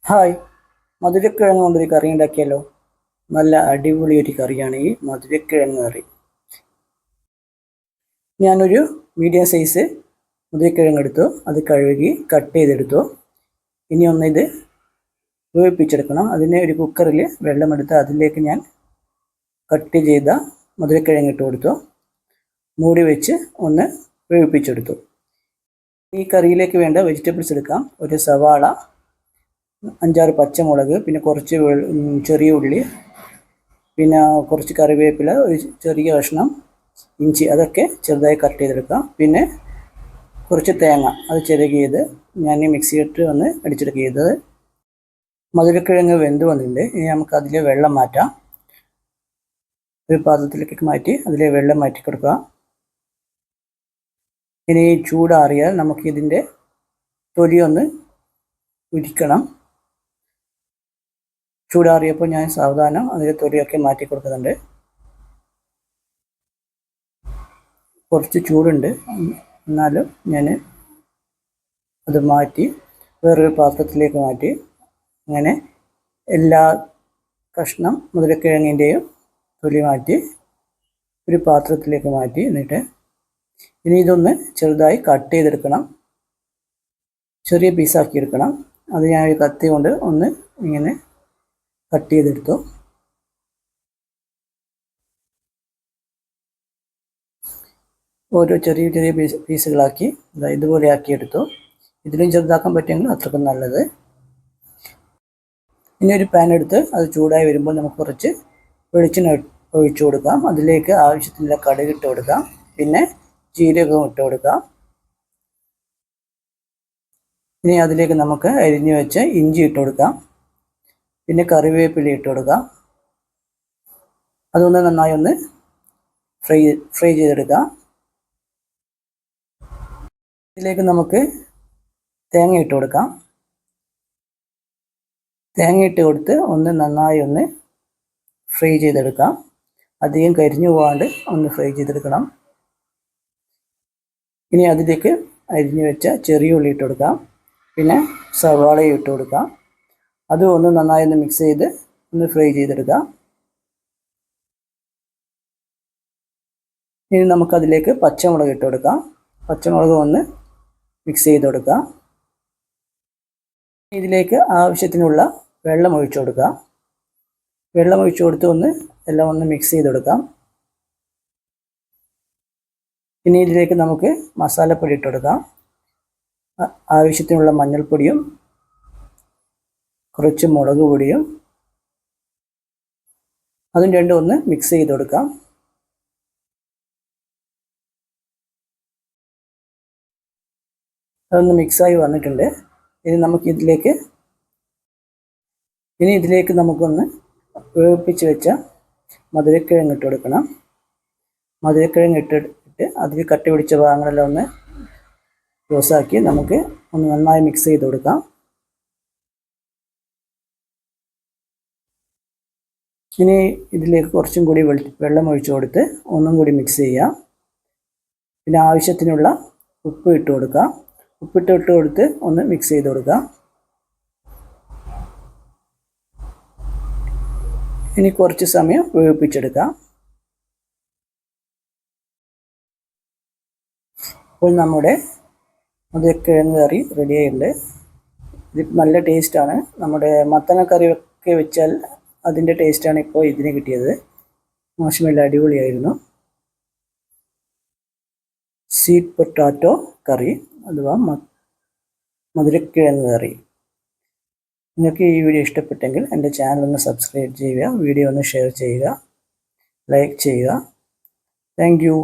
Hi, മധുരക്കിഴങ്ങ് കൊണ്ടൊരു കറി ഉണ്ടാക്കിയല്ലോ. നല്ല അടിപൊളി ഒരു കറിയാണ് ഈ മധുരക്കിഴങ്ങ് കറി. ഞാനൊരു മീഡിയം സൈസ് മധുരക്കിഴങ്ങ് എടുത്തു, അത് കഴുകി കട്ട് ചെയ്തെടുത്തു. ഇനി ഇത് വേവിപ്പിച്ചെടുക്കണം. അതിന് ഒരു കുക്കറിൽ വെള്ളമെടുത്ത് അതിലേക്ക് ഞാൻ കട്ട് ചെയ്ത മധുരക്കിഴങ്ങ് ഇട്ട് കൊടുത്തു. മൂടി വെച്ച് ഒന്ന് വേവിപ്പിച്ചെടുത്തു. ഈ കറിയിലേക്ക് വേണ്ട വെജിറ്റബിൾസ് എടുക്കാം. ഒരു സവാള, 5-6 പച്ചമുളക്, പിന്നെ കുറച്ച് ചെറിയ ഉള്ളി, പിന്നെ കുറച്ച് കറിവേപ്പില, ഒരു ചെറിയ കഷ്ണം ഇഞ്ചി, അതൊക്കെ ചെറുതായി കട്ട് ചെയ്തെടുക്കാം. പിന്നെ കുറച്ച് തേങ്ങ, അത് ചിരകിയത് ഞാൻ മിക്സിയിട്ട് ഒന്ന് അടിച്ചെടുക്കിയത്. മധുരക്കിഴങ്ങ് വെന്ത് വന്നിട്ടുണ്ട്. ഇനി നമുക്ക് അതിലെ വെള്ളം മാറ്റാം. ഒരു പാത്രത്തിലേക്ക് മാറ്റി അതിലെ വെള്ളം മാറ്റി കൊടുക്കുക. ഇനി ചൂടാറിയാൽ നമുക്കിതിൻ്റെ തൊലി ഒന്ന് ഉരിക്കണം. ചൂടാറിയപ്പോൾ ഞാൻ സാവധാനം അതിലെ തൊലിയൊക്കെ മാറ്റി കൊടുക്കുന്നുണ്ട്. കുറച്ച് ചൂടുണ്ട്, എന്നാലും ഞാൻ അത് മാറ്റി വേറൊരു പാത്രത്തിലേക്ക് മാറ്റി. അങ്ങനെ എല്ലാ കഷ്ണം മധുരക്കിഴങ്ങിൻ്റെയും തൊലി മാറ്റി ഒരു പാത്രത്തിലേക്ക് മാറ്റി. എന്നിട്ട് ഇനി ഇതൊന്ന് ചെറുതായി കട്ട് ചെയ്തെടുക്കണം. ചെറിയ പീസാക്കി എടുക്കണം. അത് ഞാൻ ഒരു കത്തി കൊണ്ട് ഒന്ന് ഇങ്ങനെ കട്ട് ചെയ്തെടുത്തു. ഓരോ ചെറിയ ചെറിയ പീസുകളാക്കി ഇതുപോലെ ആക്കിയെടുത്തു. ഇതിലും ചെറുതാക്കാൻ പറ്റുമെങ്കിൽ അത്രക്കും നല്ലത്. ഇനി ഒരു പാൻ എടുത്ത് അത് ചൂടായി വരുമ്പോൾ നമുക്ക് കുറച്ച് വെളിച്ചെണ്ണ ഒഴിച്ചു കൊടുക്കാം. അതിലേക്ക് ആവശ്യത്തിനുള്ള കടുക് ഇട്ട് കൊടുക്കാം. പിന്നെ ജീരകവും ഇട്ട് കൊടുക്കാം. ഇനി അതിലേക്ക് നമുക്ക് അരിഞ്ഞു വെച്ച ഇഞ്ചി ഇട്ട് കൊടുക്കാം. പിന്നെ കറിവേപ്പില ഇട്ട് കൊടുക്കാം. അതൊന്ന് നന്നായി ഒന്ന് ഫ്രൈ ചെയ്തെടുക്കാം. ഇതിലേക്ക് നമുക്ക് തേങ്ങ ഇട്ട് കൊടുക്കാം. തേങ്ങ ഇട്ട് കൊടുത്ത് നന്നായി ഒന്ന് ഫ്രൈ ചെയ്തെടുക്കാം. അധികം കരിഞ്ഞു പോകാണ്ട് ഒന്ന് ഫ്രൈ ചെയ്തെടുക്കണം. ഇനി അതിലേക്ക് അരിഞ്ഞു വെച്ച ചെറിയ ഉള്ളി ഇട്ട് കൊടുക്കാം. പിന്നെ സവാളയും ഇട്ട് കൊടുക്കാം. അത് നന്നായി മിക്സ് ചെയ്ത് ഫ്രൈ ചെയ്തെടുക്കാം. ഇനി നമുക്കതിലേക്ക് പച്ചമുളക് ഇട്ട് കൊടുക്കാം. പച്ചമുളക് മിക്സ് ചെയ്ത് കൊടുക്കാം. ഇതിലേക്ക് ആവശ്യത്തിനുള്ള വെള്ളം ഒഴിച്ചു കൊടുക്കാം. വെള്ളം ഒഴിച്ചു കൊടുത്ത് എല്ലാം മിക്സ് ചെയ്ത് കൊടുക്കാം. ഇനി ഇതിലേക്ക് നമുക്ക് മസാലപ്പൊടി ഇട്ട് കൊടുക്കാം. ആവശ്യത്തിനുള്ള മഞ്ഞൾപ്പൊടിയും കുറച്ച് മുളക് പൊടിയും, അതും രണ്ടും മിക്സ് ചെയ്ത് കൊടുക്കാം. അതൊന്ന് മിക്സായി വന്നിട്ടുണ്ട്. ഇനി ഇതിലേക്ക് നമുക്കൊന്ന് വേവിപ്പിച്ച് വെച്ച മധുരക്കിഴങ്ങ് ഇട്ട് കൊടുക്കണം. മധുരക്കിഴങ്ങ് ഇട്ടിട്ട് അതിൽ കട്ടി പിടിച്ച ഭാഗങ്ങളെല്ലാം ക്ലോസാക്കി നമുക്ക് നന്നായി മിക്സ് ചെയ്ത് കൊടുക്കാം. ഇനി ഇതിലേക്ക് കുറച്ചും കൂടി വെള്ളം ഒഴിച്ചു കൊടുത്ത് ഒന്നും കൂടി മിക്സ് ചെയ്യാം. പിന്നെ ആവശ്യത്തിനുള്ള ഉപ്പ് ഇട്ട് കൊടുക്കാം. ഉപ്പിട്ട് കൊടുത്ത് മിക്സ് ചെയ്ത് കൊടുക്കാം. ഇനി കുറച്ച് സമയം വേവിപ്പിച്ചെടുക്കാം. അപ്പോൾ നമ്മുടെ മധുരക്കിഴങ്ങ് കറി റെഡിയായിട്ടുണ്ട്. ഇത് നല്ല ടേസ്റ്റാണ്. നമ്മുടെ മത്തങ്ങക്കറിയൊക്കെ വെച്ചാൽ അതിൻ്റെ ടേസ്റ്റാണ് ഇപ്പോൾ ഇതിന് കിട്ടിയത്. മോശമില്ല, അടിപൊളിയായിരുന്നു. സ്വീറ്റ് പൊട്ടാറ്റോ കറി അഥവാ മധുരക്കിഴങ്ങ് കറി. നിങ്ങൾക്ക് ഈ വീഡിയോ ഇഷ്ടപ്പെട്ടെങ്കിൽ എൻ്റെ ചാനൽ സബ്സ്ക്രൈബ് ചെയ്യുക, വീഡിയോ ഷെയർ ചെയ്യുക, ലൈക്ക് ചെയ്യുക. Thank you.